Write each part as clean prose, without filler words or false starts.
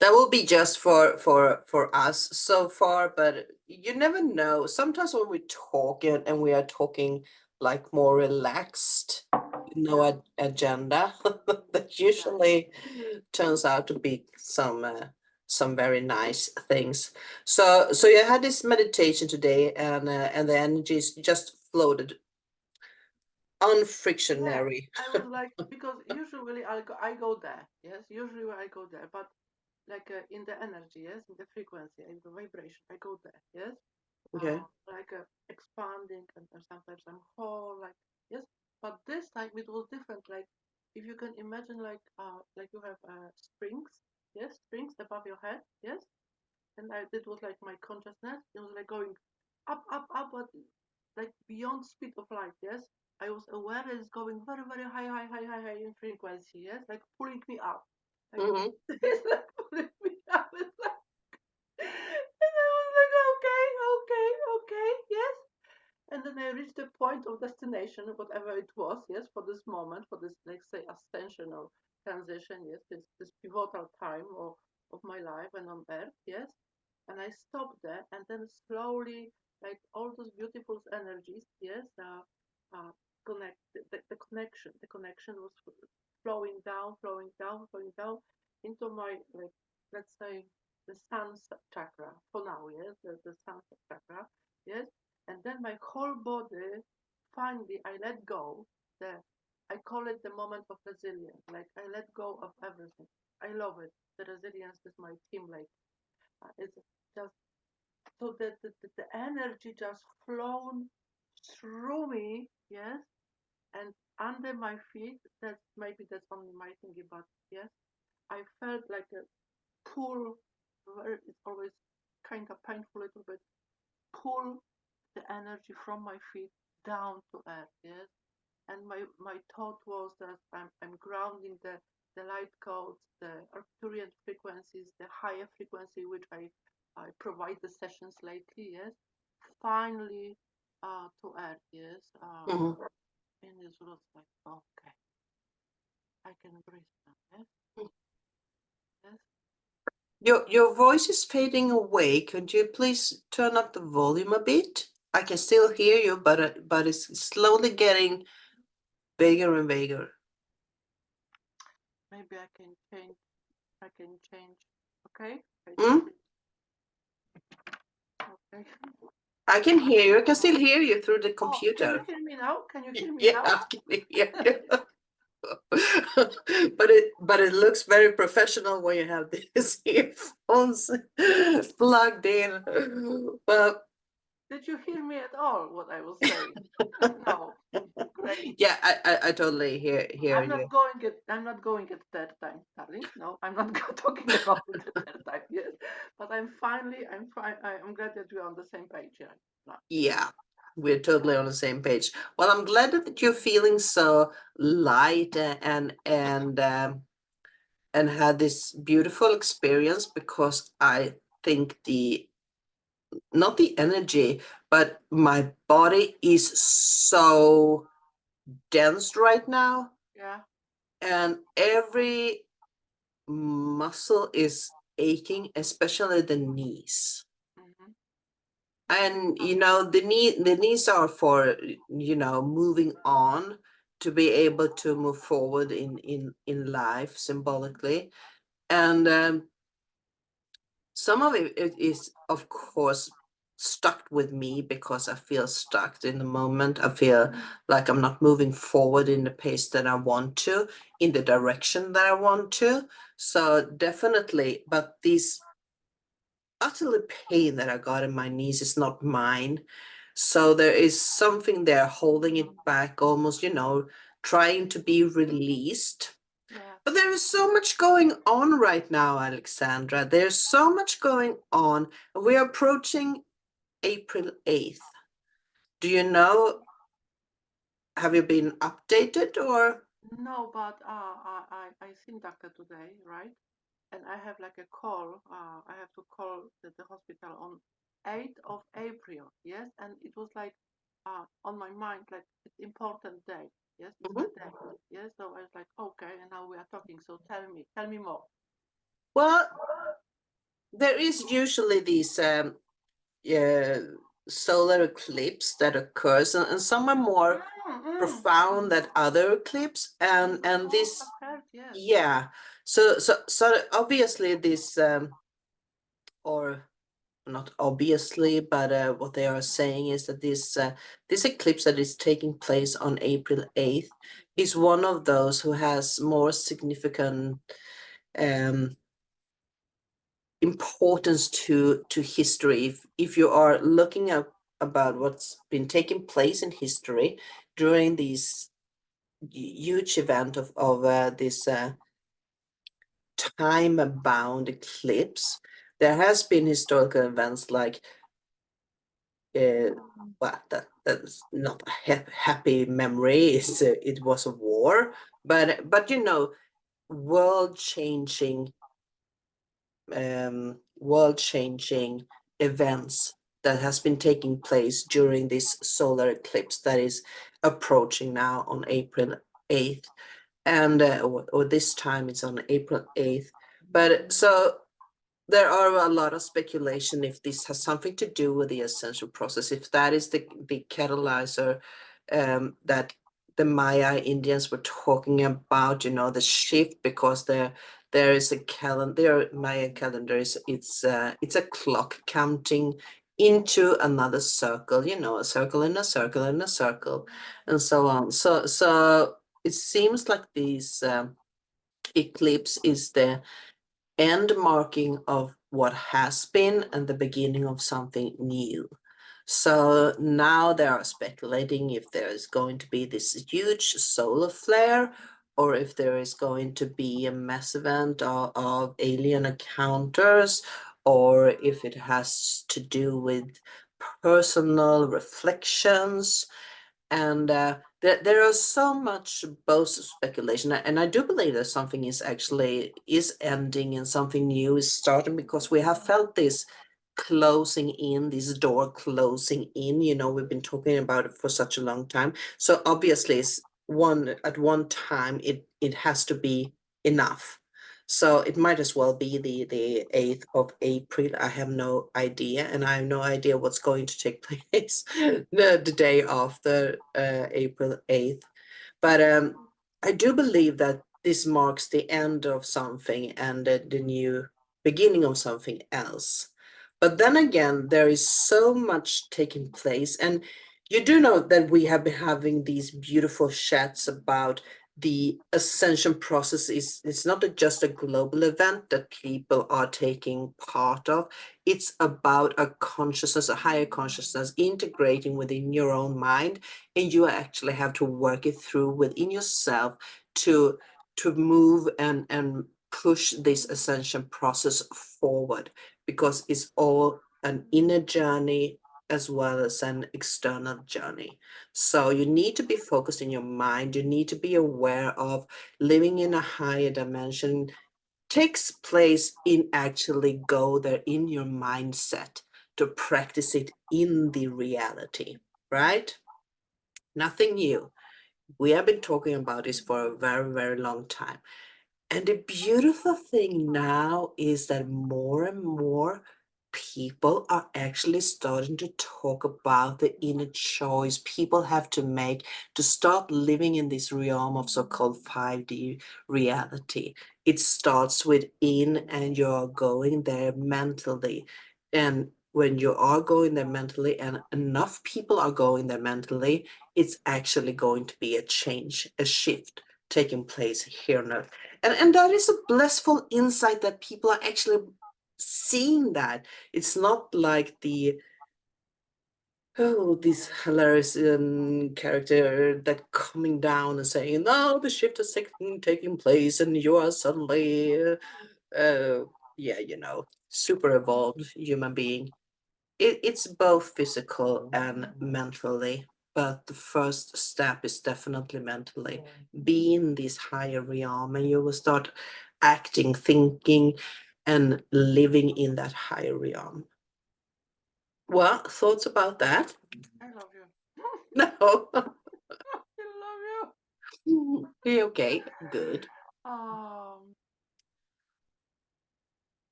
That will be just for us so far, but you never know. Sometimes when we talk and we are talking like more relaxed, no Yeah, agenda, that yeah, usually turns out to be some very nice things. So you had this meditation today, and the energies just floated yeah. unfrictionary. I was like, because usually I go there. Yes, usually I go there, but like in the energy, yes, in the frequency, in the vibration, I go there. Yes, Okay. like expanding, and sometimes I'm whole, like yes. But this time it was different. Like if you can imagine, like you have springs, yes, springs above your head, yes, and it was like my consciousness. It was like going up, up, up, but like beyond speed of light. Yes, I was aware that it's going very, very high, high, high, high, high in frequency. Yes, like pulling me up. Like Hmm. it's like pulling me up. It's like, and I was like, okay, okay, okay, yes. And then I reached the point of destination, whatever it was. Yes, for this moment, for this, let's say, ascension or transition. Yes, this pivotal time of my life and on Earth. Yes, and I stopped there, and then slowly, like all those beautiful energies, yes, uh, connect the connection was flowing down, flowing down, flowing down into my, like, let's say, the sun's chakra for now, yes, the sun's chakra, yes, and then my whole body, finally, I let go. The I call it the moment of resilience. Like I let go of everything. I love it. The resilience is my team. Like it's just so that the energy just flown through me, yes, and under my feet. That's only my thinking, but yes, I felt like a pull. It's always kind of painful a little bit. Pull the energy from my feet down to earth, yes. And my thought was that I'm grounding the light codes, the Arcturian frequencies, the higher frequency which I provide the sessions lately, yes. Finally, to earth, yes. Hmm. And it was like, okay, I can breathe now, yes, yes. Your voice is fading away. Could you please turn up the volume a bit? I can still hear you, but it's slowly getting bigger and bigger. Maybe I can change. I can change. Okay, I change Mm? it. Okay. I can hear you. I can still hear you through the Oh, can you computer. hear me now? Can you hear me Yeah, now? I can hear you. But it looks very professional when you have these earphones plugged in. Well, Did you hear me at all? What I was saying? No. Great. yeah, I totally hear I'm you. not going it. I'm not going it third time, darling. No, I'm not talking about it the third time. Yes, but I'm finally. I'm fine. I'm glad that we're on the same page here. No. Yeah, we're totally on the same page. Well, I'm glad that you're feeling so light and had this beautiful experience because I think the not the energy, but my body is so dense right now, Yeah. and every muscle is aching, especially the knees. Mm-hmm. And the knees are for moving on, to be able to move forward in life symbolically. And some of it is, of course, stuck with me because I feel stuck in the moment. I feel like I'm not moving forward in the pace that I want to, in the direction that I want to. So definitely, but these utterly pain that I got in my knees is not mine. So there is something there holding it back, almost, trying to be released. Yeah. But there is so much going on right now, Alexandra. There's so much going on. We are approaching April 8th. Do you know, have you been updated or? No, but I seen doctor today, right? And I have like a call. I have to call the hospital on 8th of April. Yes, and it was like on my mind, like it's important day. Yes, it's the Mhm. day. Yes, so I was like, okay, and now we are talking. So tell me more. Well, there is usually these uh, solar eclipse that occurs, and some are more profound than other eclipse, and Oh, this, I've heard, yes. yeah. So obviously this or not obviously, but what they are saying is that this eclipse that is taking place on April 8th is one of those who has more significant um, importance to history. If you are looking up about what's been taking place in history during these huge event of this time bound eclipse, there has been historical events like uh, well, that's not a happy memory. It was a war, but world changing world changing events that has been taking place during this solar eclipse that is approaching now on April 8th, and or this time it's on April 8th. But so there are a lot of speculation if this has something to do with the ascension process, if that is the catalyzer that the Maya Indians were talking about, the shift, because there is a calendar, their Maya calendar is it's a clock counting into another circle, a circle and a circle and a circle, and so on. So it seems like this eclipse is the end marking of what has been and the beginning of something new. So now they are speculating if there is going to be this huge solar flare, or if there is going to be a mass event of alien encounters, or if it has to do with personal reflections, and there are so much both speculation, and I do believe that something is actually is ending and something new is starting, because we have felt this closing in, this door closing in. We've been talking about it for such a long time, so obviously it's one at one time it has to be enough. So it might as well be the 8th of April. I have no idea, and I have no idea what's going to take place the day after April 8th. But I do believe that this marks the end of something and the new beginning of something else. But then again, there is so much taking place, and you do know that we have been having these beautiful chats about the ascension process. It's not just a global event that people are taking part of. It's about a consciousness, a higher consciousness integrating within your own mind, and you actually have to work it through within yourself to move and push this ascension process forward, because it's all an inner journey as well as an external journey. So you need to be focused in your mind. You need to be aware of living in a higher dimension takes place in actually go there in your mindset to practice it in the reality, right? Nothing new. We have been talking about this for a very, very long time. And the beautiful thing now is that more and more people are actually starting to talk about the inner choice people have to make to start living in this realm of so-called 5D reality. It starts within, and you're going there mentally. And when you are going there mentally, and enough people are going there mentally, it's actually going to be a change, a shift taking place here on Earth. And that is a blissful insight that people are actually seeing that. It's not like this hilarious character that coming down and saying, "No, the shift is taking place, and you are suddenly, uh, yeah, super evolved human being." It's both physical and mentally, but the first step is definitely mentally. Be in this higher realm, and you will start acting, thinking, and living in that higher realm. Well, thoughts about that? I love you. No. I love Okay, you. good.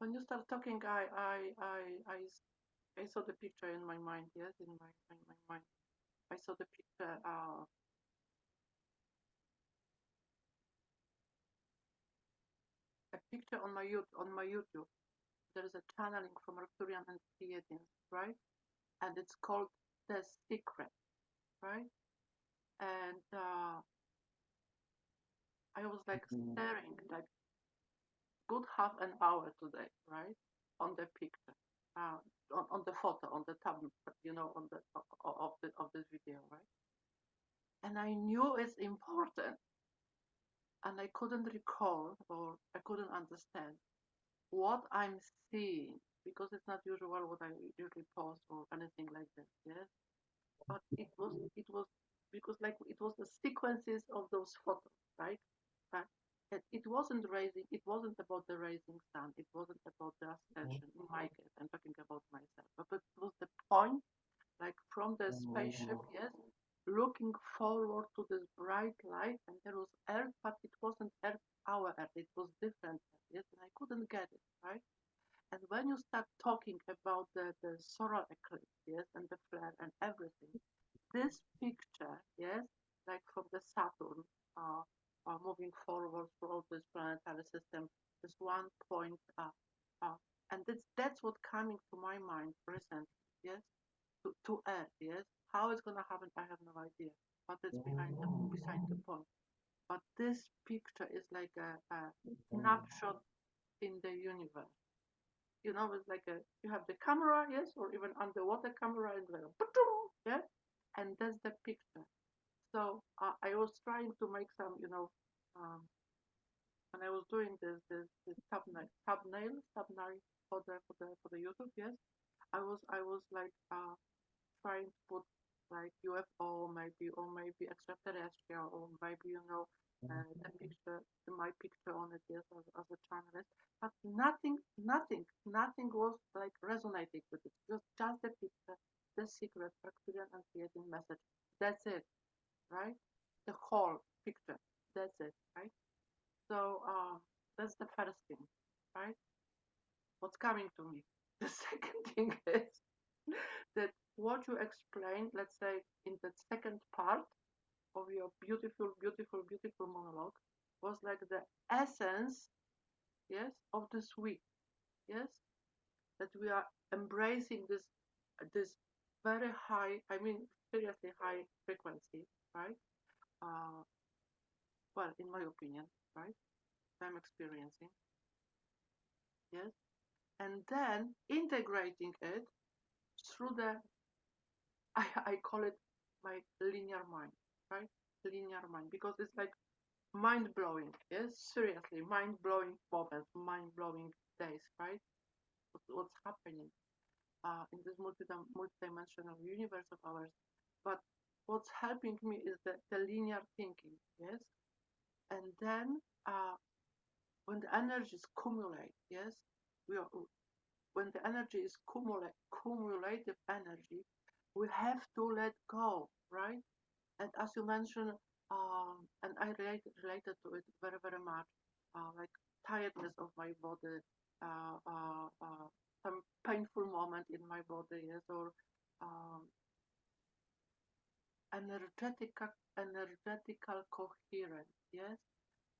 when you start talking, I saw the picture in my mind. Yes, in my mind, I saw the picture. A picture on my YouTube. There is a channeling from Arcturian and Pleiadians, right? And it's called The Secret, right? And I was like staring like good half an hour today, right, on the picture, uh, on the photo, on the tab, on the of this video, right? And I knew it's important, and I couldn't recall or I couldn't understand what I'm seeing because it's not usual what I usually post or anything like that. Yes, but it was because like it was the sequences of those photos, right? But it wasn't raising. It wasn't about the rising sun. It wasn't about the ascension. In my case, I'm talking about myself. But it was the point, like from the spaceship, yes, looking forward to this bright light, and there was Earth, but it wasn't Earth, our Earth. It was different, yes, and I couldn't get it, right? And when you start talking about the solar eclipse, yes, and the flare and everything, this picture, yes, like from the Saturn, uh, moving forward throughout this planetary system, this one point, uh, and that's what coming to my mind recently, yes, to Earth, yes. How it's gonna happen, I have no idea, but it's beside the point. But this picture is like a snapshot in the universe. It's like you have the camera, yes, or even underwater camera, and like yeah, and that's the picture. So I was trying to make some, when I was doing this thumbnail for the YouTube, yes, I was like trying to put like UFO maybe or maybe extraterrestrial or maybe the picture my picture on it yes as a journalist, but nothing was like resonating with it. Just the picture, the secret Arcturian and creating message. That's it, right? The whole picture. That's it, right? So that's the first thing, right? What's coming to me. The second thing is that what you explained, let's say, in the second part of your beautiful, beautiful, beautiful monologue was like the essence, yes, of this week, yes, that we are embracing this very high, I mean, seriously high frequency, right? Uh, well, in my opinion, right? I'm experiencing, yes, and then integrating it through I call it my linear mind, right? Linear mind, because it's like mind blowing. Yes, seriously, mind blowing moments, mind blowing days, right? What's happening in this multidimensional universe of ours? But what's helping me is the linear thinking, yes. And then when the energies accumulate, yes, we are when the energy is cumulative energy, we have to let go, right? And as you mentioned, and I related to it very, very much, like tiredness of my body, uh, uh, uh, some painful moment in my body, yes, or um, energetical coherence, yes.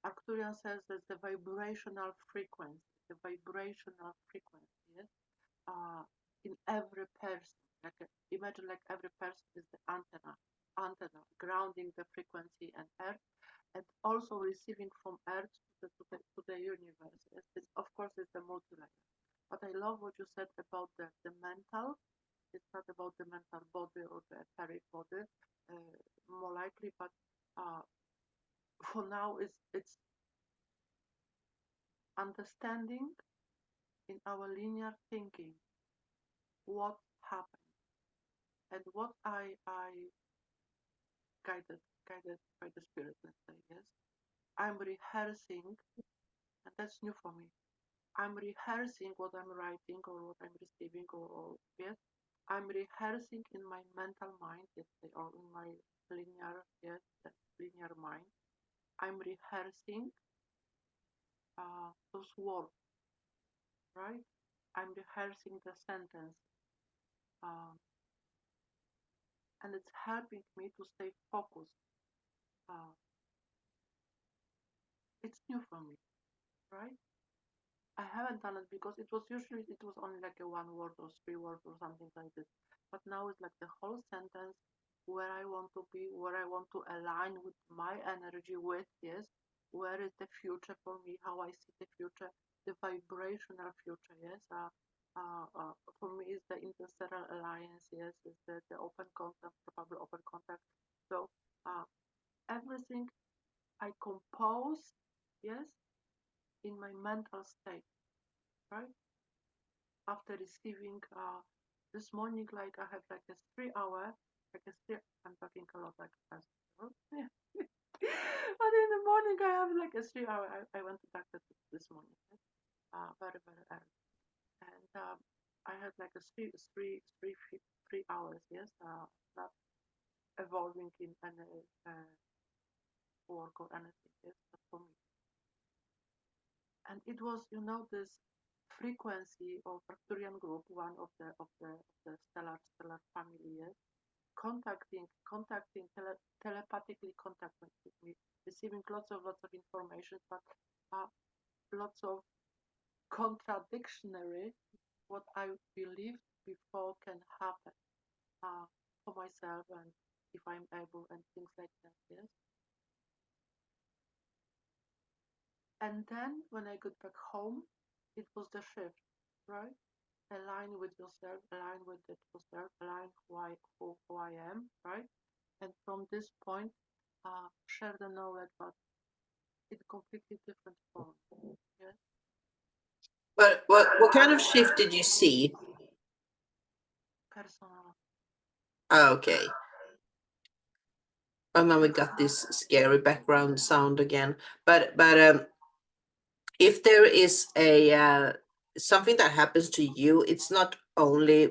Arcturian says that the vibrational frequency, yes, in every person. Like imagine like every person is the antenna grounding the frequency and earth, and also receiving from earth to the universe. Of course it's the multi-layer. But I love what you said about the mental. It's not about the mental body or the etheric body, more likely, but uh, for now it's understanding in our linear thinking what happened and what I guided by the spirit, let's say, yes. I'm rehearsing, and that's new for me. I'm rehearsing what I'm writing or what I'm receiving, or yes, I'm rehearsing in my mental mind, yes, or in my linear, yes, that linear mind. I'm rehearsing those words, right? I'm rehearsing the sentence, um, and it's helping me to stay focused. Uh, it's new for me, right? I haven't done it because it was only like a one word or three words or something like this. But now it's like the whole sentence, where I want to be, where I want to align with my energy with, yes, where is the future for me, how I see the future, the vibrational future, yes. For me is the interstellar alliance, yes, is the open contact, probably open contact. So uh, everything I compose, yes, in my mental state, right? After receiving this morning, like I have like a 3 hour, like a three, I'm talking a lot like a yeah. But in the morning I have like a 3 hour. I went to doctor this morning, right? Very very early, and I had like a 3 hours, yes, not evolving in any work or anything, yes, but for me. And it was, this frequency of Arcturian group, one of the stellar family, yes, telepathically contacting with me, receiving lots of information, but uh, lots of contradictionary what I believed before can happen for myself, and if I'm able, and things like that, yes. And then when I got back home, it was the shift, right? Align with yourself, align with the true self, align who I am, right? And from this point, share the knowledge, but in completely different form. Yes, But what kind of shift did you see? personal. Okay. And then we got this scary background sound again. But if there is a something that happens to you, it's not only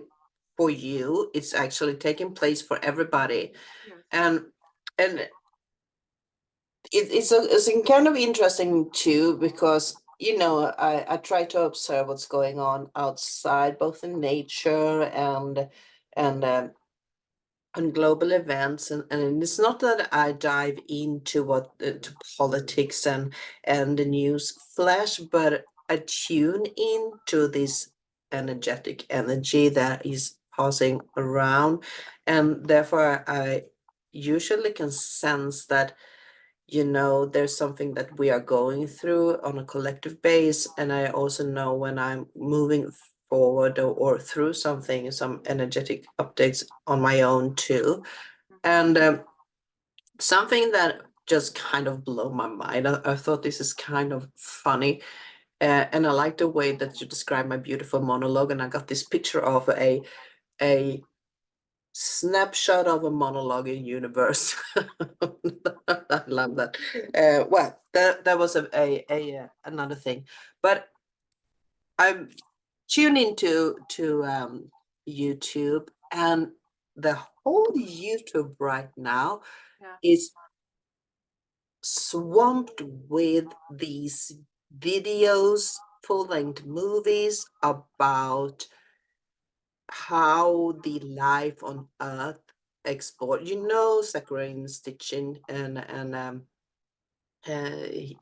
for you, it's actually taking place for everybody. Yes. And and it's kind of interesting too, because I try to observe what's going on outside, both in nature and on global events, and it's not that I dive into what to politics and the news flash, but I tune into this energetic energy that is passing around, and therefore I usually can sense that there's something that we are going through on a collective base. And I also know when I'm moving forward or through something, some energetic updates on my own too. Mm-hmm. And something that just kind of blew my mind. I thought this is kind of funny. And I like the way that you describe my beautiful monologue. And I got this picture of a snapshot of a monologue in universe. I love that. Well, that was another thing, but I'm tuned into to YouTube, and the whole YouTube right now Yeah. is swamped with these videos, full-length movies about how the life on Earth export. Saccharine Stitchin and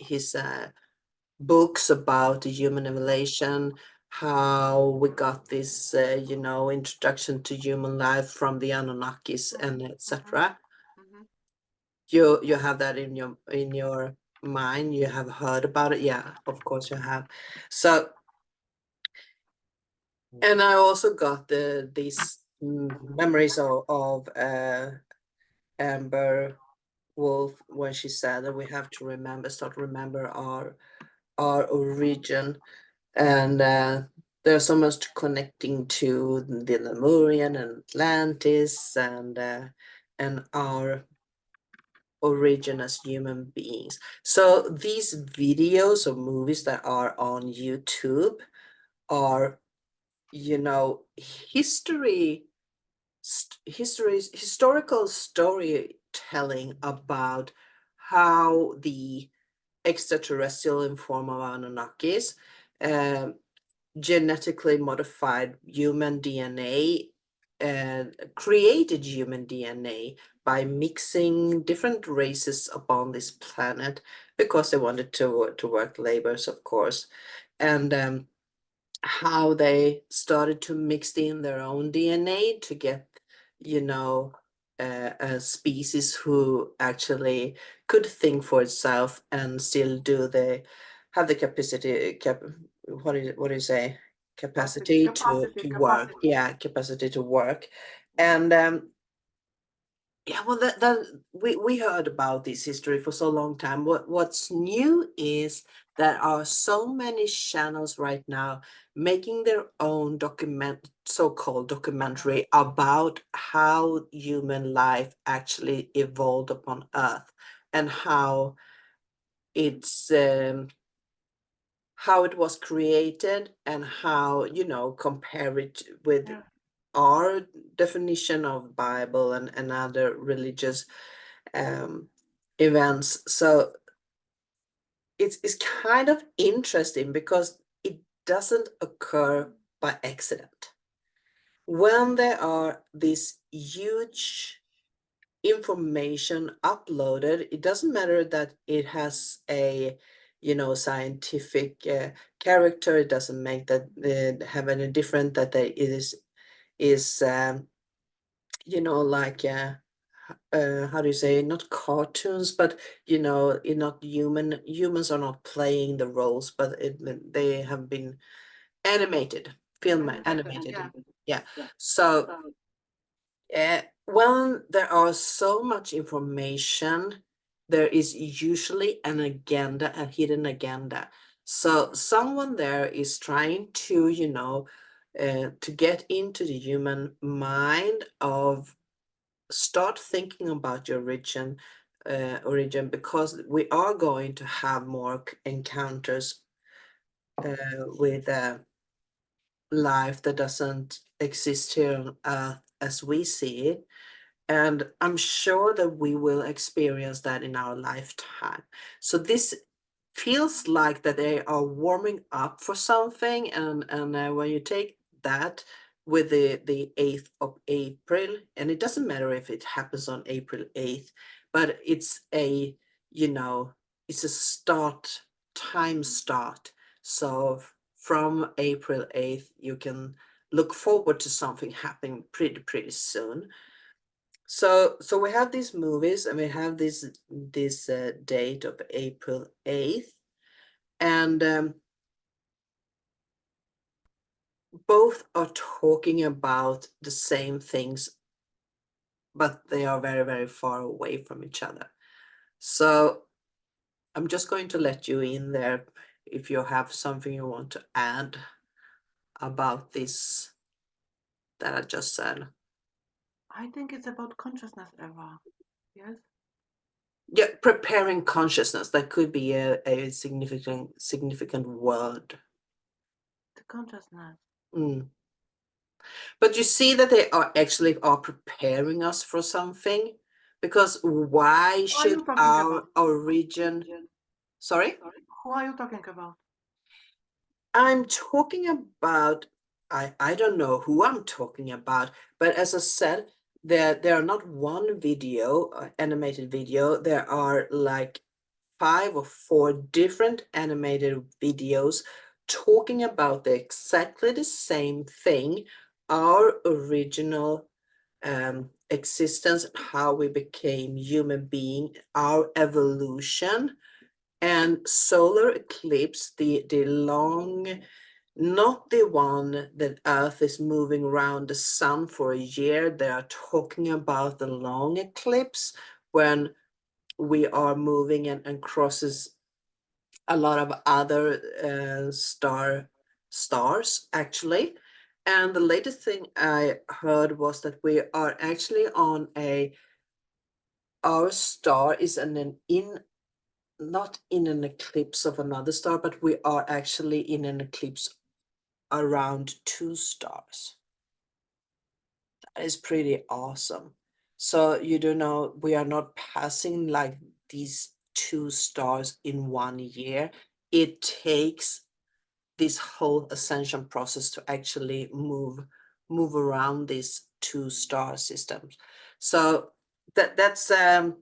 his books about the human evolution, how we got this, introduction to human life from the Anunnakis Mm-hmm. and Mm-hmm. etc. Mm-hmm. You have that in your mind. You have heard about it, yeah, of course you have. So, and I also got these memories of Amber Wolf, when she said that we have to start to remember our origin, and there's so much connecting to the Lemurian and Atlantis, and our origin as human beings. So these videos or movies that are on YouTube are, historical storytelling about how the extraterrestrial in form of Anunnakis um, genetically modified human DNA and created human DNA by mixing different races upon this planet because they wanted to work labors, of course, and how they started to mix in their own DNA to get, you know, a species who actually could think for itself and still do the have the capacity what do you say, capacity to work, Capacity. yeah, capacity to work. And yeah, well, that we heard about this history for so long time. What's new is there are so many channels right now making their own so-called Yeah. documentary about how human life actually evolved upon Earth and it's how it was created and how, compare it with Yeah. our definition of Bible and other religious um, events. So it's kind of interesting because it doesn't occur by accident. When there are this huge information uploaded, it doesn't matter that it has a scientific character. It doesn't make that have any different that they, it is like how do you say, not cartoons, but not humans are not playing the roles, but they have been animated, film Animated. animated. Yeah. Yeah. So when there are so much information, there is usually an agenda, a hidden agenda. So someone there is trying to, to get into the human mind of start thinking about your origin, because we are going to have more encounters with life that doesn't exist here on Earth as we see it. And I'm sure that we will experience that in our lifetime. So this feels like that they are warming up for something. And when you take that with the 8th of April, and it doesn't matter if it happens on April 8th, but you know, it's a time start. So from April 8th, you can look forward to something happening pretty soon. So we have these movies and we have this date of April 8th, and both are talking about the same things, but they are very far away from each other. So I'm just going to let you in there if you have something you want to add about this that I just said. I think it's about consciousness, Eva. Yes. Yeah, preparing consciousness, that could be a significant word. The consciousness. Mm. But you see that they are actually are preparing us for something, because why Who are should you talking our about? origin, sorry? Who are you talking about? I'm talking about, I don't know who I'm talking about, but as I said, there are not one video, animated video. There are like 5 or 4 different animated videos talking about exactly the same thing, our original existence, how we became human being, our evolution, and solar eclipse, the long, not the one that Earth is moving around the sun for a year. They are talking about the long eclipse when we are moving and crosses a lot of other stars actually. And the latest thing I heard was that we are actually on our star is in not in an eclipse of another star, but we are actually in an eclipse around 2 stars. That is pretty awesome. So you do know we are not passing like these 2 stars in one year. It takes this whole ascension process to actually move around these two star systems. So that's and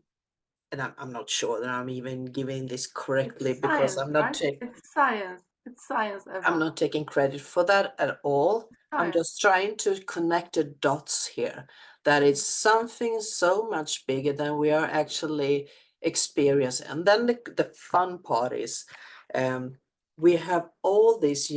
I'm not sure that I'm even giving this correctly It's because science, I'm not right? taking It's science. It's science, I'm Eva. not taking credit for that at all. I'm Science. just trying to connect the dots here, that it's something so much bigger than we are actually experiencing. And then the fun part is um, we have all this,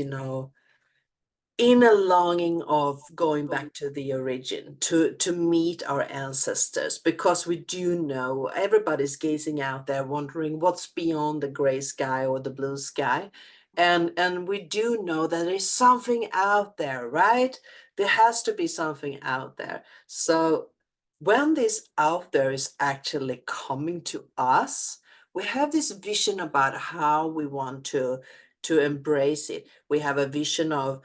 inner longing of going back to the origin, to meet our ancestors, because we do know everybody's gazing out there wondering what's beyond the gray sky or the blue sky. And we do know that there's something out there, right? There has to be something out there. So when this out there is actually coming to us, we have this vision about how we want to embrace it. We have a vision of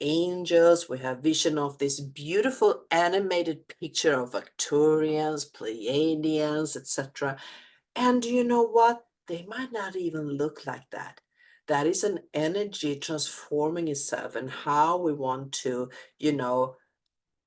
angels. We have vision of this beautiful animated picture of Arcturians, Pleiadians, etc. And you know what? They might not even look like that. That is an energy transforming itself and how we want to, you know,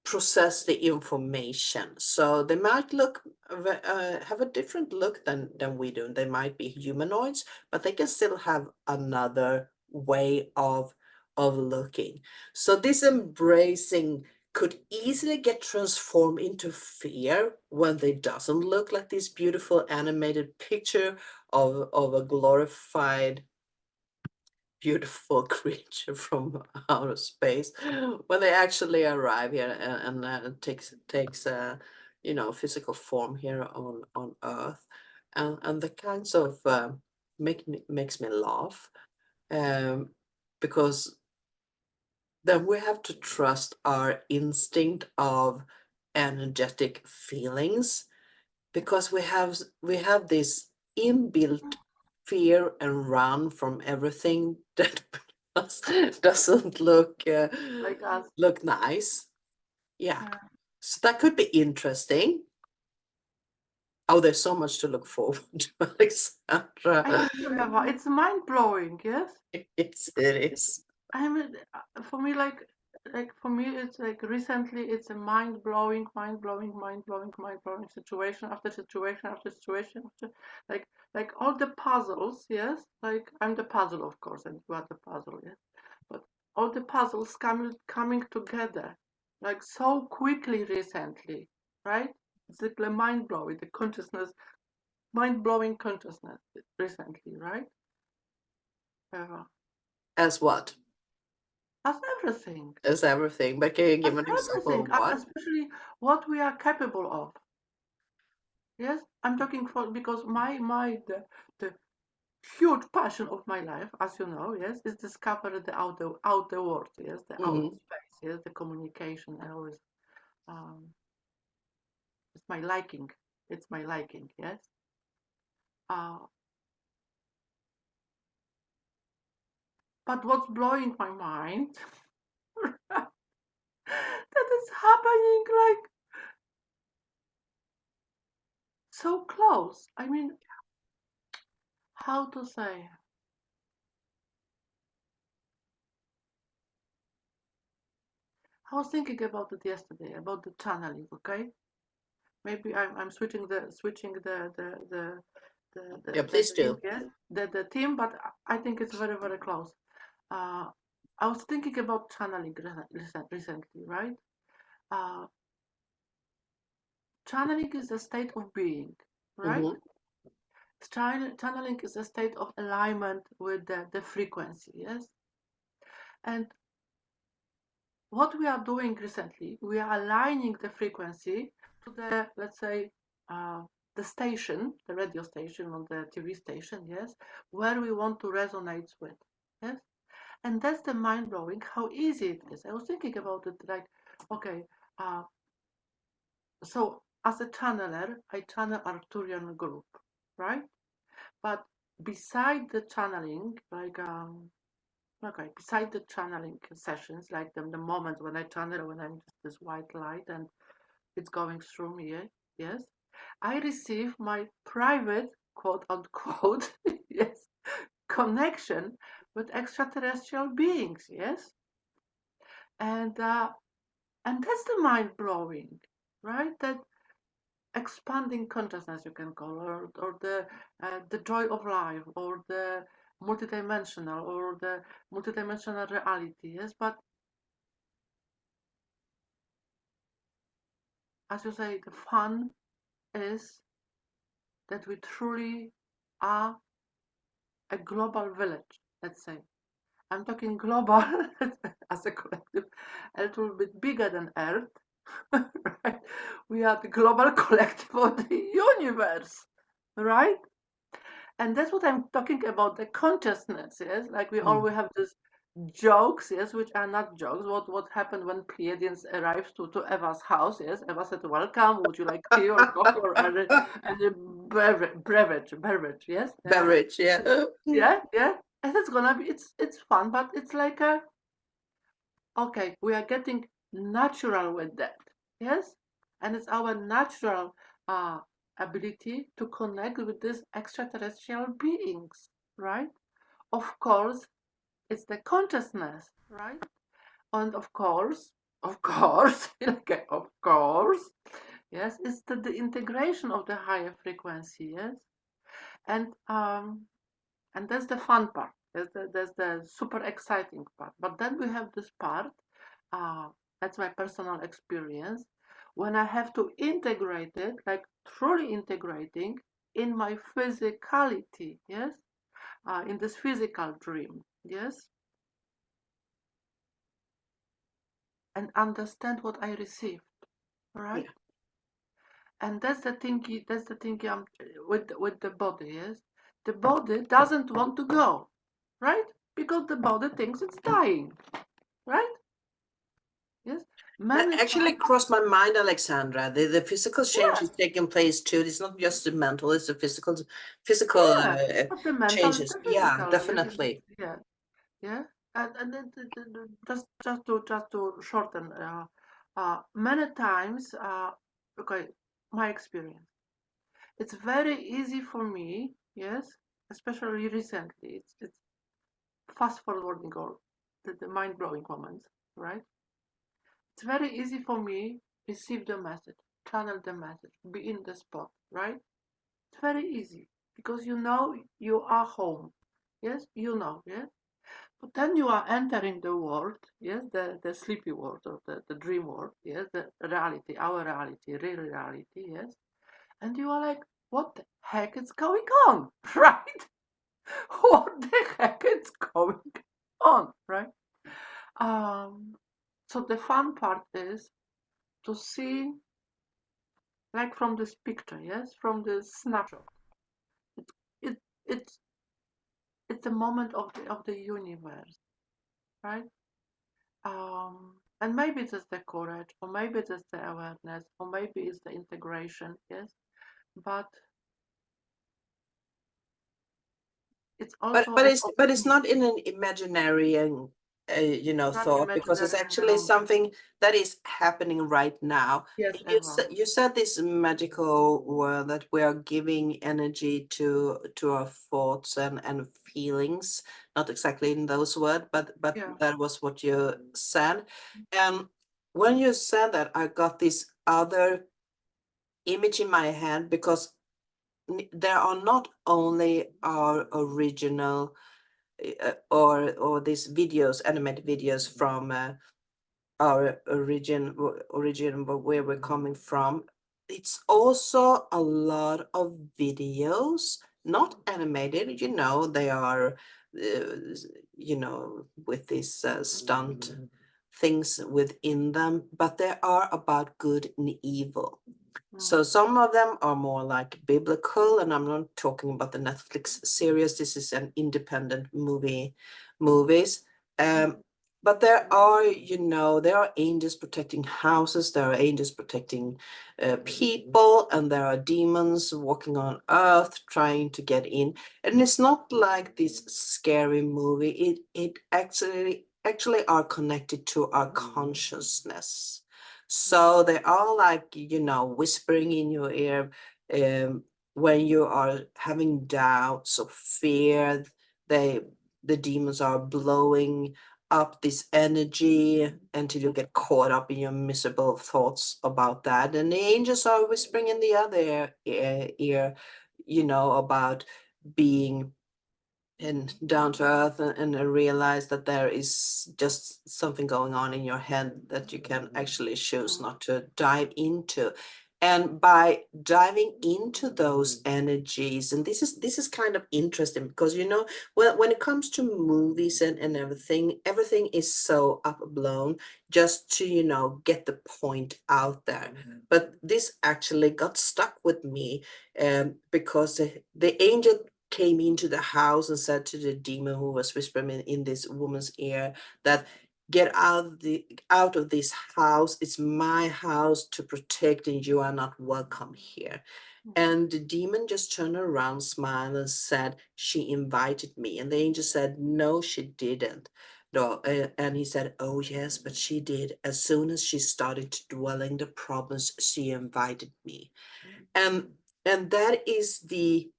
process the information. So they might look have a different look than we do. They might be humanoids, but they can still have another way of looking. So this embracing could easily get transformed into fear when they doesn't look like this beautiful animated picture of a glorified beautiful creature from outer space when they actually arrive here and takes physical form here on Earth, and the kinds of makes me laugh, um, because then we have to trust our instinct of energetic feelings, because we have this inbuilt fear and run from everything that doesn't Like us. look nice. Yeah, Yeah. so that could be interesting. Oh, there's so much to look forward to, I Alexandra. tell you, Eva, it's mind blowing, yes? It is. I mean, for me, for me, it's like recently, it's a mind blowing, mind blowing, mind blowing, mind blowing situation after situation after situation after, like, like all the puzzles, yes. Like I'm the puzzle, of course, and you are the puzzle, yes. But all the puzzles coming together, like so quickly recently, right? It's like mind blowing, the consciousness, mind blowing consciousness recently, right? Eva, As what? as everything. As everything. But can you As give an example everything, of what? especially what we are capable of. Yes, I'm talking for because the huge passion of my life, as you know, yes, is discover the outer world, yes, the outer Hmm. space, yes, the communication. I always it's my liking. It's my liking, yes. Uh, but what's blowing my mind that is happening like so close. I mean, how to say? I was thinking about it yesterday about the channeling. Okay, maybe I'm Yeah, the please thing, do. yes, the theme, but I think it's very very close. Uh, I was thinking about channeling recently, right? Uh, Channeling is a state of being, right? Hmm. Channeling is a state of alignment with the frequency, yes. And what we are doing recently, we are aligning the frequency to the, let's say, uh, the station, the radio station or the TV station, yes, where we want to resonate with, yes. And that's the mind blowing how easy it is. I was thinking about it like, okay, uh, so as a channeler, I channel Arcturian group, right? But beside the channeling, okay, beside the channeling sessions, like the moment when I channel, when I'm just this white light and it's going through me, yes, I receive my private, quote unquote, yes, connection with extraterrestrial beings, yes? And that's the mind blowing, right? That expanding consciousness, you can call, or the joy of life, or the multidimensional reality, yes. But as you say, the fun is that we truly are a global village. Let's say I'm talking global as a collective, a little bit bigger than Earth, right? We are the global collective of the universe, right? And that's what I'm talking about, the consciousness, yes? Like we Mm. always have these jokes, yes, which are not jokes. What happened when Pleiadians arrived to Eva's house, yes? Eva said, welcome, would you like tea or coffee or any beverage, yes? Beverage, yeah. Yeah. And it's gonna be, it's fun, but it's like a, okay, we are getting natural with that, yes? And it's our natural uh, ability to connect with these extraterrestrial beings, right? Of course, it's the consciousness, right? And of course, okay, of course, yes, it's the integration of the higher frequency, yes? And that's the fun part. That's the super exciting part. But then we have this part, uh, that's my personal experience, when I have to integrate it, like truly integrating in my physicality, yes, in this physical dream, yes, and understand what I received, right? Yeah. And that's the thing with the body, yes. The body doesn't want to go, right? Because the body thinks it's dying, right? Yes, That many actually times. crossed my mind, Alexandra. The physical change Yeah, is taking place too. It's not just the mental; it's the physical yeah. But the mental is changes. the Yeah, physical. Yes, definitely. yeah, yeah. And then just to shorten, many times, okay, my experience. It's very easy for me. Yes, especially recently. It's fast forwarding or the mind blowing moments, right? It's very easy for me receive the message, channel the message, be in the spot, right? It's very easy because you know you are home. Yes, you know, yes. But then you are entering the world, yes, the sleepy world or the dream world, yes, the reality, our reality, real reality, yes. And you are like, what the heck is going on? Right? What the heck is going on? Right? Um, so the fun part is to see, like from this picture, yes, from this snapshot. It, it it's it's a moment of the universe, right? And maybe it's just the courage, or maybe it's just the awareness, or maybe it's the integration, yes. But it's But also but an it's opportunity. not in an imaginary It's not thought, because it's imaginary actually no. something that is happening right now. Yes, You Eva. you said this magical word that we are giving energy to our thoughts and feelings. Not exactly in those words, but Yeah. that was what you said. And when you said that, I got this other image in my head, because there are not only our original or these videos, animated videos from our origin where we're coming from. It's also a lot of videos, not animated. They are, with these stunt things within them, but they are about good and evil. Mm, So some of them are more like biblical, and I'm not talking about the Netflix series. This is an independent movies. mm, Um, but there are angels protecting houses, there are angels protecting people, and there are demons walking on earth trying to get in. And it's not like this scary movie. It actually are connected to our consciousness. mm, So they are like, whispering in your ear, when you are having doubts or fear. They the demons are blowing up this energy until you get caught up in your miserable thoughts about that. And the angels are whispering in the other ear, about being and down to earth, and realize that there is just something going on in your head that you can actually choose Mm. not to dive into. And by diving into those energies, and this is kind of interesting because well, when it comes to movies and everything is so upblown just to get the point out there. But this actually got stuck with me, because the angel came into the house and said to the demon who was whispering in this woman's ear that, get out of this house. It's my house to protect, and you are not welcome here. And the demon just turned around, smiled, and said, she invited me. And the angel said, no, she didn't. No, and he said, oh yes, but she did. As soon as she started to dwell in the problems, she invited me. And that is the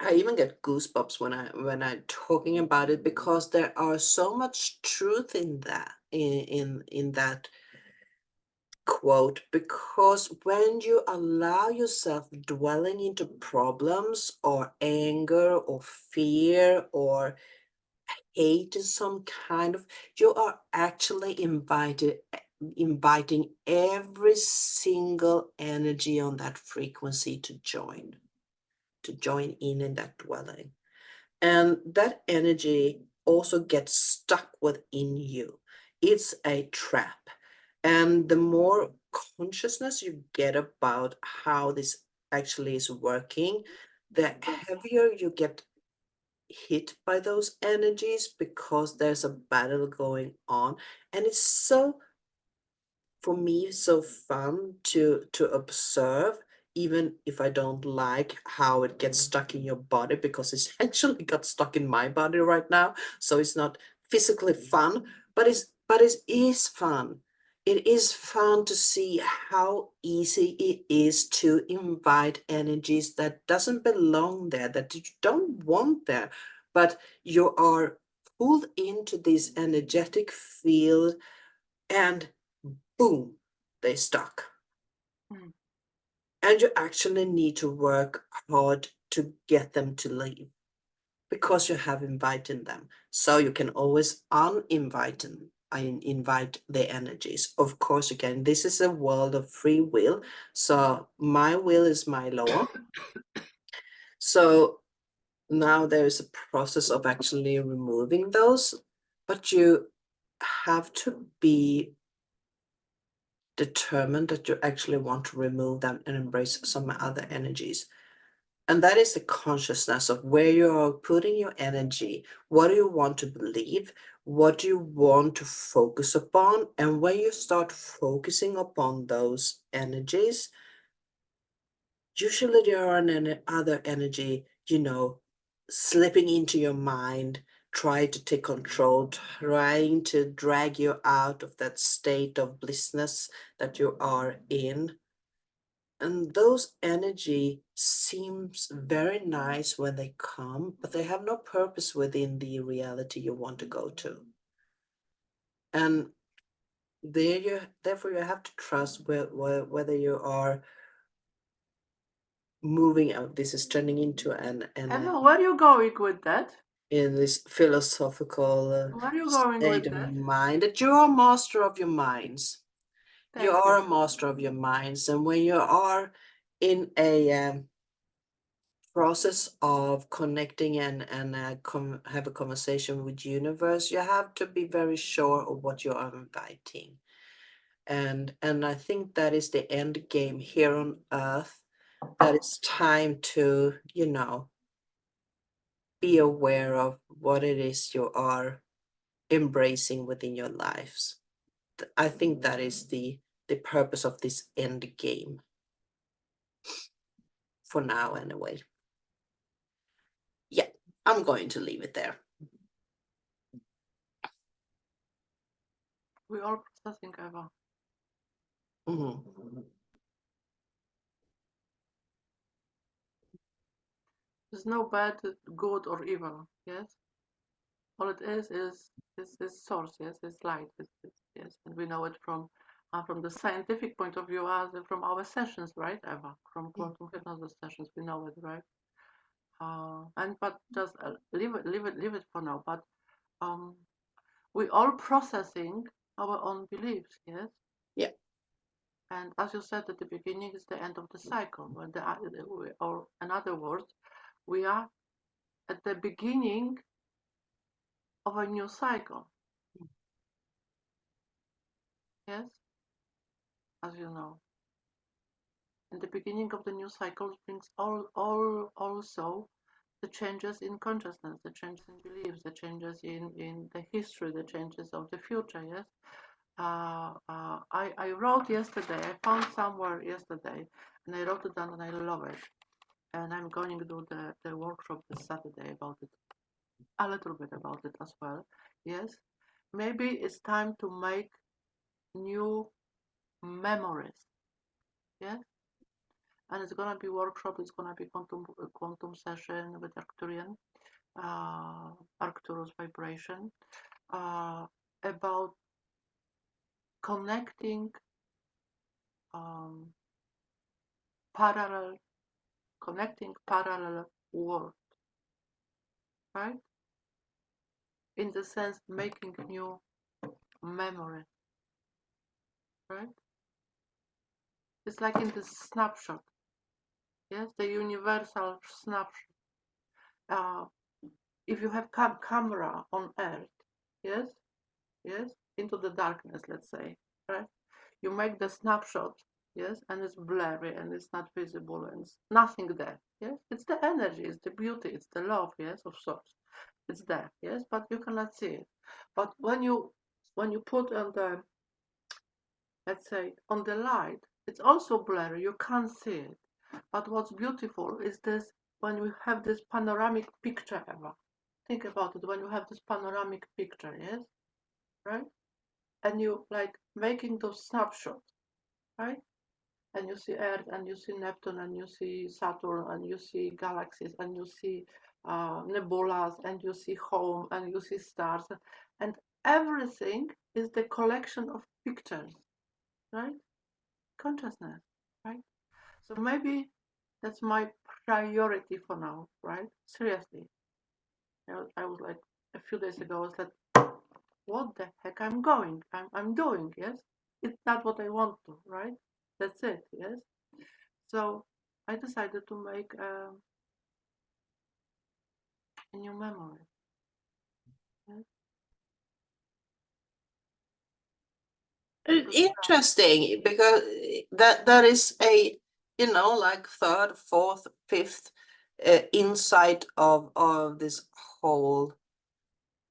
I even get goosebumps when I talking about it, because there are so much truth in that, in that quote. Because when you allow yourself dwelling into problems or anger or fear or hate in some kind of, you are actually inviting every single energy on that frequency to join in that dwelling. And that energy also gets stuck within you. It's a trap. And the more consciousness you get about how this actually is working, the heavier you get hit by those energies, because there's a battle going on. And it's so, for me, so fun to observe, even if I don't like how it gets stuck in your body, because it's actually got stuck in my body right now. So it's not physically fun, but it is fun. It is fun to see how easy it is to invite energies that doesn't belong there, that you don't want there, but you are pulled into this energetic field, and boom, they stuck. Mm. And you actually need to work hard to get them to leave, because you have invited them. So you can always uninvite them. I invite the energies. Of course you can. This is a world of free will. So my will is my law. So now there is a process of actually removing those, but you have to be determined that you actually want to remove them and embrace some other energies. And that is the consciousness of where you are putting your energy. What do you want to believe? What do you want to focus upon? And when you start focusing upon those energies, usually there are other energy, slipping into your mind, trying to take control, trying to drag you out of that state of blissness that you are in. And those energy seems very nice when they come, but they have no purpose within the reality you want to go to. And therefore you have to trust whether you are moving out. This is turning into Emma, where are you going with that? in this philosophical Where are you going state with of that? mind, that you are a master of your minds. You Thank are you. a master of your minds, and when you are in a process of connecting and have a conversation with universe, you have to be very sure of what you are inviting. And I think that is the end game here on earth, that it's time to be aware of what it is you are embracing within your lives. I think that is the purpose of this end game, for now anyway. Yeah, I'm going to leave it there. We all processing, Eva. Mhm. There's no bad, good, or evil. Yes. All it is source, yes, it's light, yes, and we know it from the scientific point of view, as from our sessions, right, Eva? From quantum hypnosis sessions, we know it, right? And but just leave it for now. But um, we all processing our own beliefs, yes. Yeah. And as you said at the beginning, is the end of the cycle. When or in other words, we are at the beginning of a new cycle, yes, as you know. And the beginning of the new cycle brings all also the changes in consciousness, the changes in beliefs, the changes in the history, the changes of the future, yes. I wrote yesterday, I found somewhere yesterday, and I wrote it down and I love it. And I'm going to do the workshop this Saturday about it, a little bit about it as well. Yes, maybe it's time to make new memories. Yes, and it's gonna be workshop. It's gonna be quantum session with Arcturian, Arcturus vibration, about connecting um, parallel, connecting parallel world, right? In the sense making new memory, right? It's like in the snapshot, yes, the universal snapshot. Uh, if you have camera on Earth, yes, yes, into the darkness, let's say, right? You make the snapshot, yes, and it's blurry and it's not visible and it's nothing there, yes. It's the energy, it's the beauty, it's the love, yes, of source. It's there, yes, but you cannot see it. But when you put on the, let's say, on the light, it's also blurry, you can't see it. But what's beautiful is this, when you have this panoramic picture, Eva. Think about it, when you have this panoramic picture, yes, right? And you like making those snapshots, right? And you see Earth, and you see Neptune, and you see Saturn, and you see galaxies, and you see nebulas, and you see home, and you see stars, and everything is the collection of pictures, right? Consciousness, right? So maybe that's my priority for now, right? Seriously. I was like, a few days ago, I was like, what the heck I'm going? I'm doing, yes? It's not what I want to, right? That's it, yes? So I decided to make a new memory. Yes? To start. Interesting, because that is a, like third, fourth, fifth insight of this whole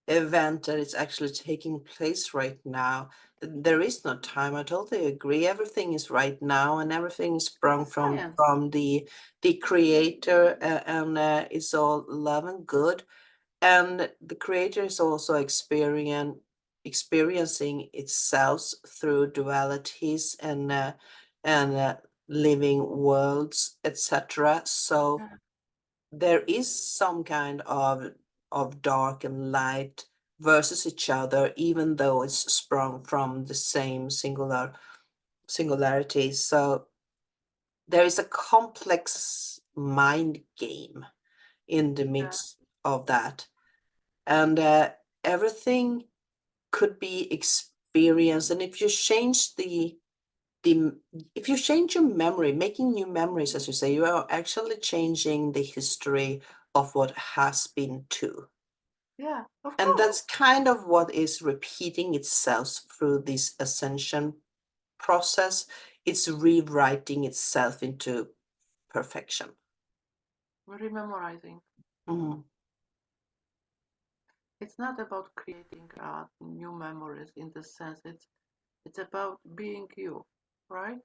event that is actually taking place right now. There is no time. I totally agree. Everything is right now, and everything is sprung It's from science. the creator, and it's all love and good. And the creator is also experiencing itself through dualities and living worlds, etc. So Yeah, there is some kind of dark and light versus each other, even though it's sprung from the same singularity. So there is a complex mind game in the yeah, midst of that, and everything could be experienced. And if you change the if you change your memory, making new memories, as you say, you are actually changing the history of what has been too. yeah, of And course. that's kind of what is repeating itself through this ascension process. It's rewriting itself into perfection. Rememorizing. Mm. It's not about creating new memories in the sense. It's about being you, right?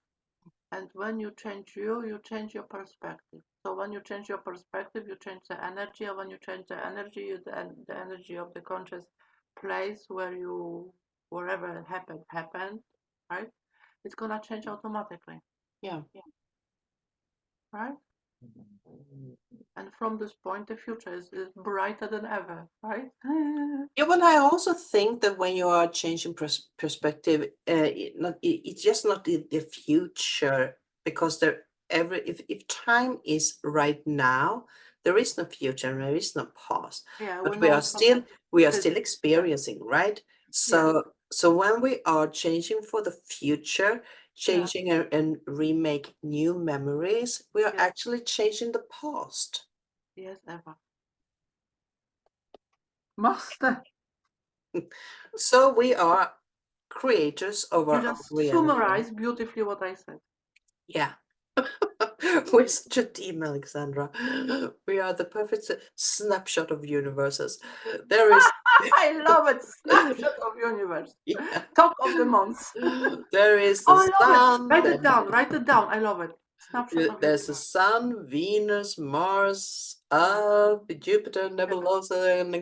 And when you change you change your perspective. So when you change your perspective, you change the energy, and when you change the energy, the energy of the conscious place wherever it happened, right? It's gonna change automatically, Yeah. right? And from this point, the future is brighter than ever, right? Yeah, but I also think that when you are changing perspective, it's just not the future, because if time is right now, there is no future and there is no past. Yeah, we But know from the we are still physics. Yeah. experiencing, right? Yes. So when we are changing for the future, Yeah. changing and remake new memories, we are Yes. actually changing the past. Yes, Eva. Master. So we are creators of You our own just reality. summarized beautifully what I said. Yeah. We're such a team, Alexandra. We are the perfect snapshot of universes. There is, I love it. Snapshot of universe. yeah, Talk of the months. there is Oh, the I love it. sun, Write it down. Write it down. I love it. Snapshot of there's the universe. sun, Venus, Mars, Yeah. Earth, Jupiter, Yeah. Nebulosa, and the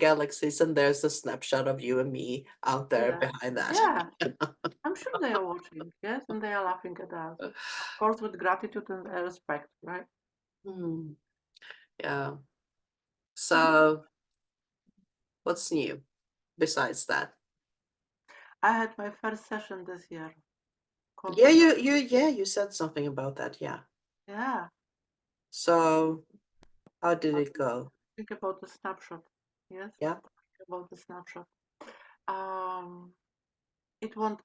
galaxies, and there's the snapshot of you and me out there Yeah. behind that. Yeah. I'm sure they are watching. Yes, and they are laughing at us. Of course, with gratitude and respect, right? Hmm, yeah. So, what's new besides that? I had my first session this year. Yeah, Quantum. you said something about that. Yeah. Yeah. So, how did But it go? think about the snapshot. Yes. Yeah. Think about the snapshot. Um, it went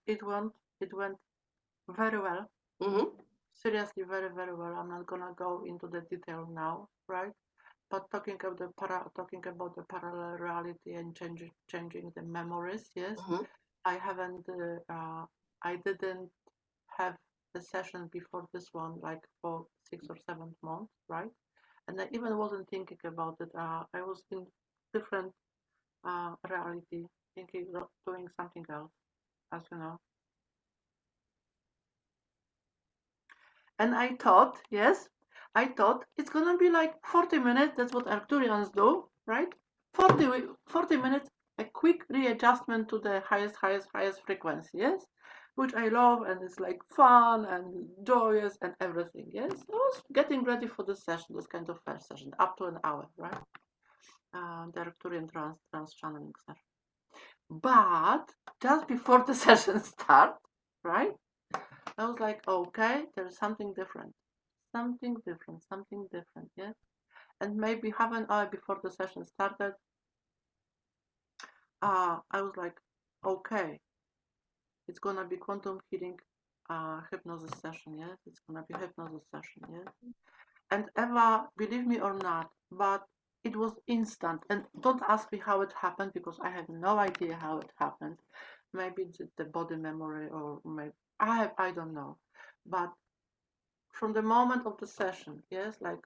very well. Mm-hmm. Seriously, very, very well. I'm not gonna go into the detail now, right? But talking about the parallel reality and changing the memories, yes. Mm-hmm. I haven't, I didn't have the session before this one, like for 6 or 7 months, right? And I even wasn't thinking about it. I was in different reality, thinking of doing something else, as you know. And I thought, yes, I thought it's gonna be like 40 minutes. That's what Arcturians do, right? 40 minutes, a quick readjustment to the highest frequency, yes? Which I love, and it's like fun and joyous and everything, yes? I was getting ready for this session, this kind of first session, up to an hour, right? The Arcturian trans channeling session. But just before the session start, right? I was like, okay, there's something different, yes. And maybe half an hour before the session started, I was like, okay, it's gonna be quantum healing hypnosis session, yes. It's gonna be hypnosis session, yes. And Eva, believe me or not, but it was instant. And don't ask me how it happened because I have no idea how it happened. Maybe it's the body memory, or maybe I don't know. But from the moment of the session, yes, like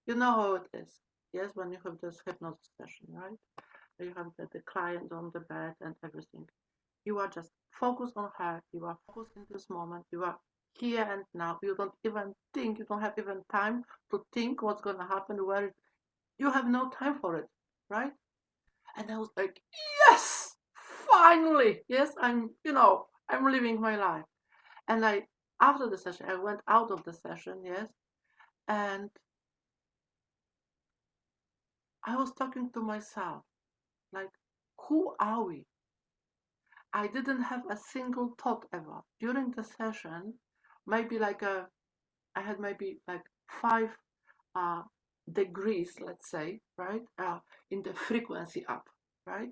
you know how it is. Yes, when you have this hypnosis session, right? You have the client on the bed and everything. You are just focused on her. You are focused in this moment. You are here and now. You don't even think. You don't have even time to think what's gonna happen. Where you have no time for it, right? And I was like, yes, finally, yes, I'm living my life. And after the session, I went out of the session, yes, and I was talking to myself, like, who are we? I didn't have a single thought ever during the session. Maybe I had maybe like 5 degrees, let's say, right, in the frequency up, right?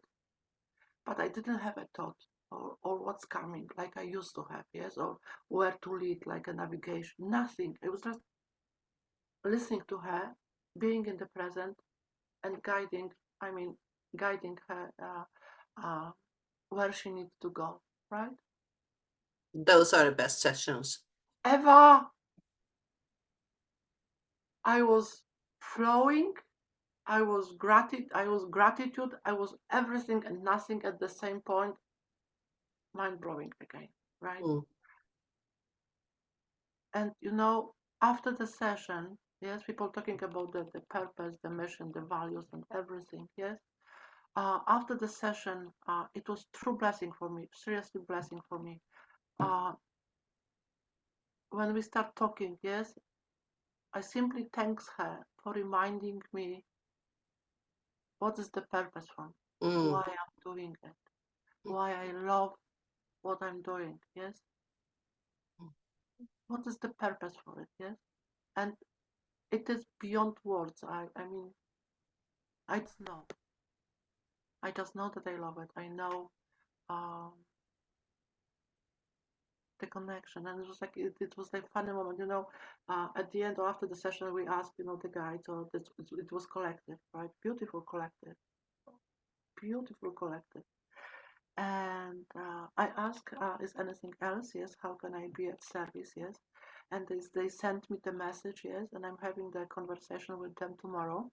But I didn't have a thought or what's coming like I used to have, yes, or where to lead, like a navigation. Nothing. It was just listening to her, being in the present, and I mean, guiding her uh, where she needs to go, right? Those are the best sessions. Eva, I was flowing. I was gratitude. I was everything and nothing at the same point. Mind blowing again, right? Mm. And after the session, yes, people talking about the purpose, the mission, the values, and everything. Yes. After the session, it was true blessing for me. Seriously blessing for me. Uh, when we start talking, yes, I simply thanks her for reminding me what is the purpose for me, Mm. why I'm doing it, why I love what I'm doing. Yes, what is the purpose for it? Yes, and it is beyond words. I mean, I just know. I just know that I love it. I know um, the connection, and it was like it was like funny moment. At the end or after the session, we asked, the guy. So it was collective, right? Beautiful collective. And I asked, is anything else? Yes. How can I be at service? Yes. And they sent me the message. Yes. And I'm having the conversation with them tomorrow.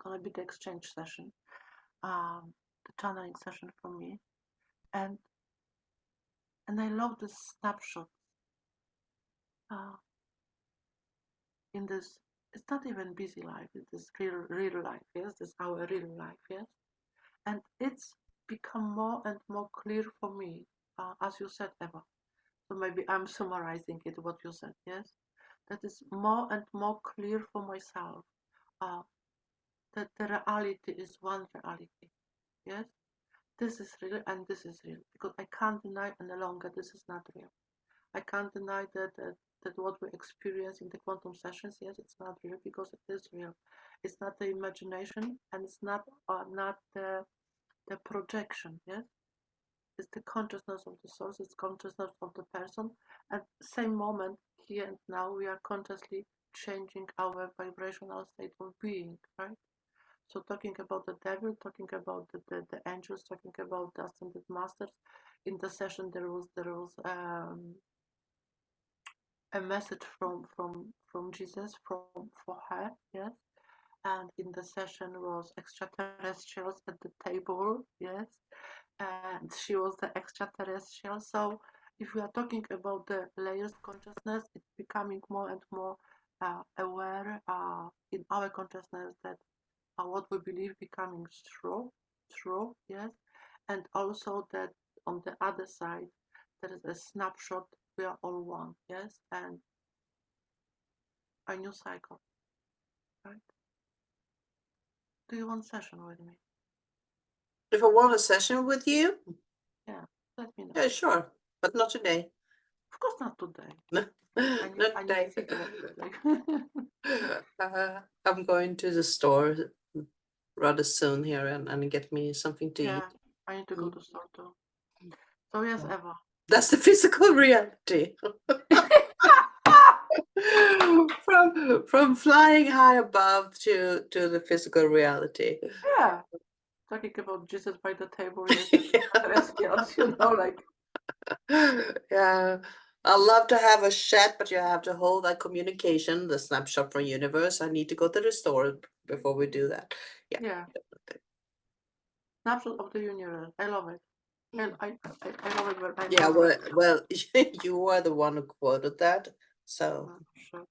Gonna be the exchange session, the channeling session for me. And and I love this snapshot uh, in this. It's not even busy life. It is real life. Yes, it's our real life. Yes, and it's become more and more clear for me, as you said, Eva. So maybe I'm summarizing it what you said. Yes, that is more and more clear for myself. Uh, that the reality is one reality. Yes, this is real and this is real because I can't deny any longer this is not real. I can't deny that what we experience in the quantum sessions, yes, it's not real because it is real. It's not the imagination and it's not the projection, yes. It's the consciousness of the source, it's consciousness of the person. At the same moment, here and now, we are consciously changing our vibrational state of being, right? So talking about the devil, talking about the angels, talking about the ascended masters. In the session, there was a message from Jesus for her, yes. And in the session was extraterrestrials at the table, yes, and she was the extraterrestrial. So if we are talking about the layers of consciousness, it's becoming more and more aware in our consciousness that what we believe becoming true, yes, and also that on the other side there is a snapshot. We are all one, yes, and a new cycle, right? Do you want session with me? If I want a session with you, Yeah, let me know. yeah, sure, but not today. Of course not today. Not I need to today. think about it today. I'm going to the store rather soon here and get me something to Yeah, eat. I need to go Mm. to store too. So yes, Yeah. Eva. That's the physical reality. From flying high above to the physical reality. Yeah, talking about Jesus by the table, yes, and extraterrestrials, like Yeah. I love to have a chat, but you have to hold that communication, the snapshot from universe. I need to go to the store before we do that. Yeah. yeah, snapshot of the universe. I love it. I Mm. I I love it when I Yeah, know that. well, you are the one who quoted that. So, Snapshot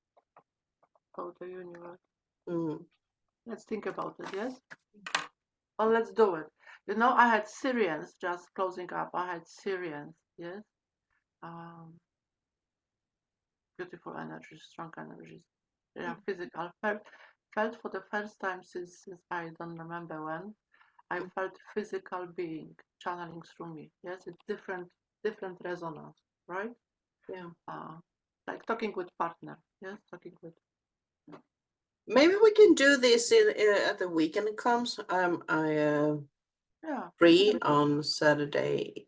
of the universe. mm, Let's think about it. Yes. Oh, let's do it. I had Syrians just closing up. I had Syrians. Yes. Um, Beautiful energies, strong energies. They are physical. Felt for the first time since I don't remember when. I felt physical being channeling through me. Yes, it's different resonance, right? yeah. Uh, like talking with partner. Yes, talking with. Maybe we can do this at the weekend it comes. I Yeah, free on Saturday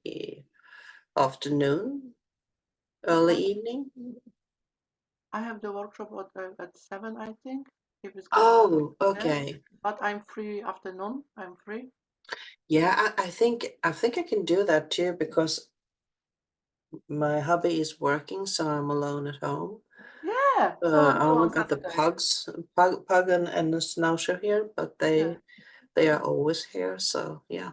afternoon, early okay. evening. I have the workshop at 7, I think. If it's gonna work. Oh, Yes, okay. but I'm free afternoon. I'm free. Yeah, I think I can do that too because my hubby is working, so I'm alone at home. Yeah. So I do only on got the Saturday. pug and the schnauzer here, but Yeah. they are always here. So yeah.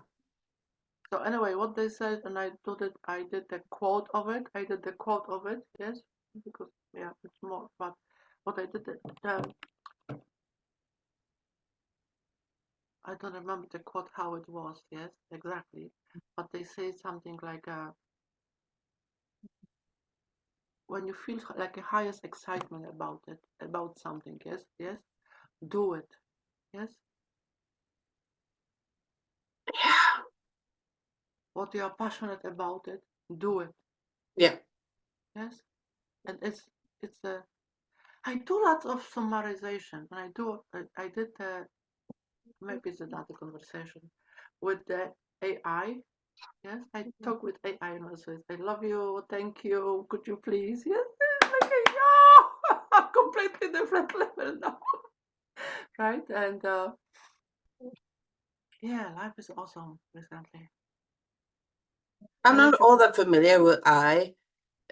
So anyway, what they said, and I did the quote of it. I did the quote of it, yes, because yeah, it's more. But what I did, I don't remember the quote how it was. Yes, exactly. But they say something like, when you feel like a highest excitement about it, about something, yes, yes, do it, yes. Yeah. What you are passionate about it, do it, Yeah. yes. And it's a. I do lots of summarization, and I did maybe it's another conversation with the AI. Yes, I talk with AI and also I love you, thank you, could you please? Yes, it's like a completely different level now, right? And yeah, life is awesome recently. I'm I'll not let you all that familiar with I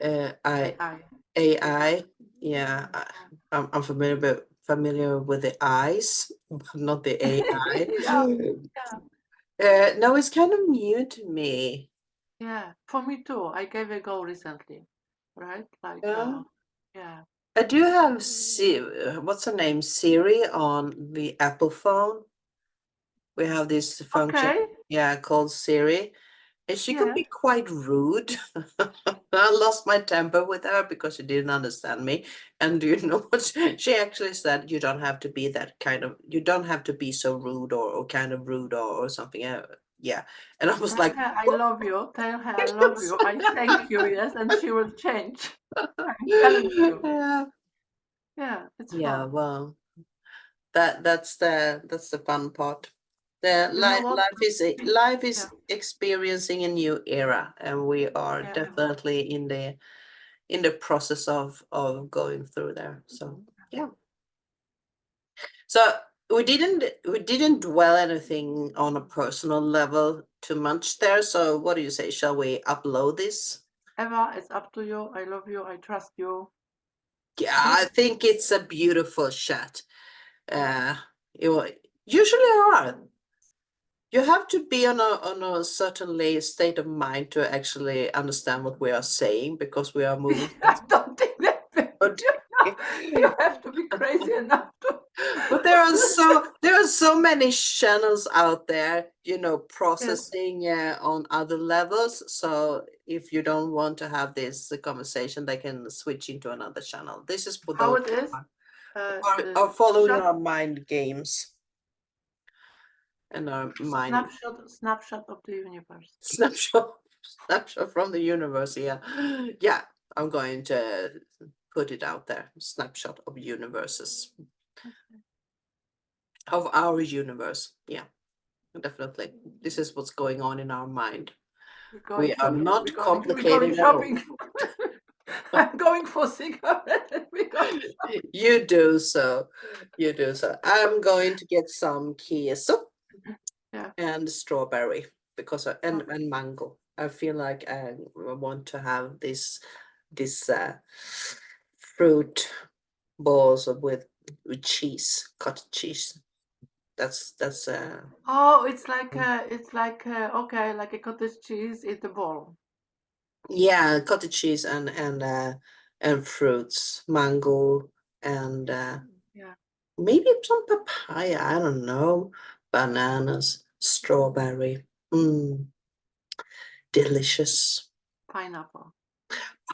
AI, AI. AI. Yeah, I'm familiar with the eyes, but not the AI. Yeah, yeah, No, it's kind of new to me. yeah. For me too. I gave a go recently, right? Like, Yeah. yeah. I do have what's her name? Siri on the Apple phone. We have this function, Okay, yeah, called Siri, and she can yeah. be quite rude. I lost my temper with her because she didn't understand me. And do you know what she actually said? You don't have to be that kind of, you don't have to be so rude or kind of rude or something. Yeah. And I was Tell like, her I what? love you. Tell her I love you. I thank you. Yes, and she will change. I'm telling you. Yeah. Yeah, it's Yeah, fun. well, that's the fun part. The You know life what? life Yeah, is experiencing a new era, and we are yeah, definitely in the process of going through there. So yeah. So we didn't dwell anything on a personal level too much there. So what do you say? Shall we upload this? Eva, it's up to you. I love you. I trust you. Yeah, Yes. I think it's a beautiful shot. Yeah. Uh, you usually are. You have to be on a certain state of mind to actually understand what we are saying because we are moving I don't think that forward. you have to be crazy enough to. But there are so many channels out there, Yes. processing on other levels. So if you don't want to have this conversation, they can switch into another channel. This is for How those it is? are following Shut our mind games and our mind snapshot of the universe. snapshot snapshot from the universe. Yeah, yeah. I'm going to put it out there. Snapshot of universes of our universe. Yeah, definitely. This is what's going on in our mind. We're going We are shopping. not We're going complicated at all. shopping. I'm going for cigarette and we're going shopping. You do so. You do so. I'm going to get some queso Yeah. and strawberry because Okay. and mango. I feel like I want to have this fruit balls with cheese, cottage cheese. That's Oh, it's like okay, like a cottage cheese in the bowl. yeah, cottage cheese and fruits, mango and Yeah, maybe some papaya, I don't know, bananas, strawberry. Mm, delicious. pineapple.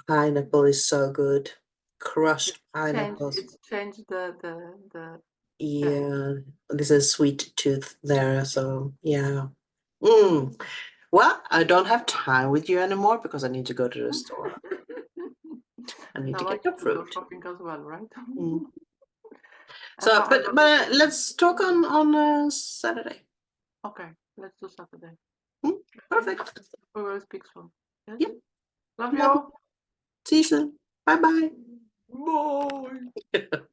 Pineapple is so good. It's Crushed changed. pineapples. It's changed the. Yeah. Yeah, there's a sweet tooth there, so yeah. Mm. Well, I don't have time with you anymore because I need to go to the store. I need to Now I get need the to go fruit. shopping as well, right? Mm. Eva, So, I love you but so much. let's talk on Saturday. Okay, let's do Saturday. Mm, Okay, perfect. we will speak soon. Yes. Yep. Love Love it. you. See you soon. Bye bye. Bye.